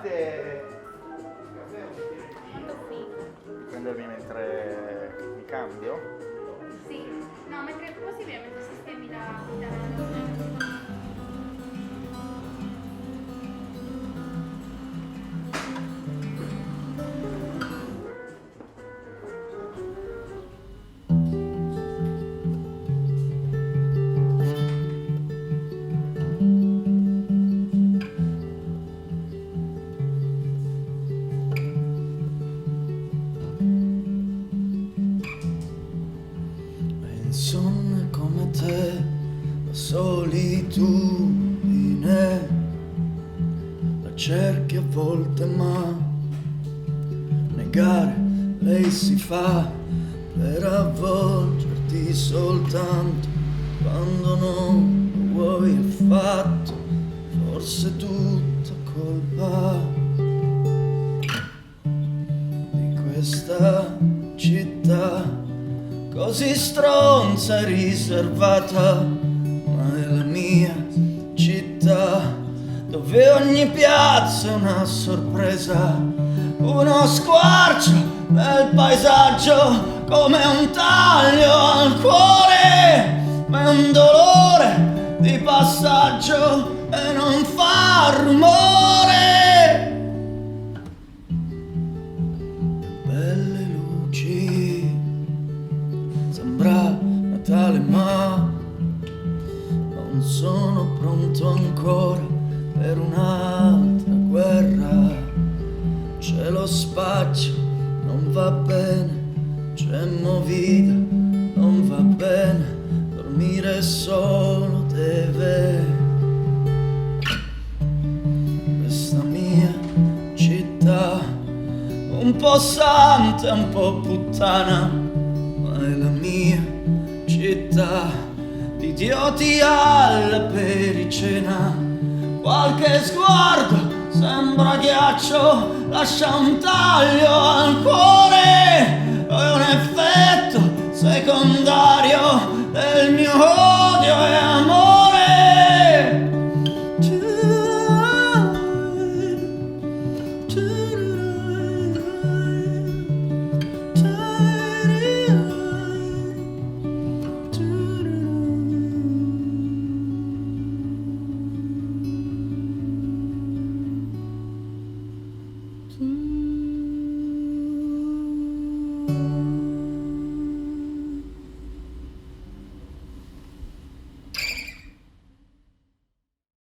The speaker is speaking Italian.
scusate, Molto figo. prendermi mentre mi cambio? Sì, no, mentre è possibile mentre sistemi la Insonne come te, la solitudine la cerchi a volte, ma negare lei si fa per avvolgerti soltanto quando non lo vuoi affatto. Forse tutta colpa di questa città così stronza e riservata, ma è la mia città, dove ogni piazza è una sorpresa, uno squarcio nel paesaggio, come un taglio al cuore, ma è un dolore di passaggio e non fa rumore. Belle luci, sembra Natale, ma non sono pronto ancora per un'altra guerra. C'è lo spazio, non va bene, c'è movida, non va bene, dormire solo deve. Questa mia città, un po' santa, un po' puttana, ma è la mia città, di idioti alla pericena. Qualche sguardo sembra ghiaccio, lascia un taglio al cuore,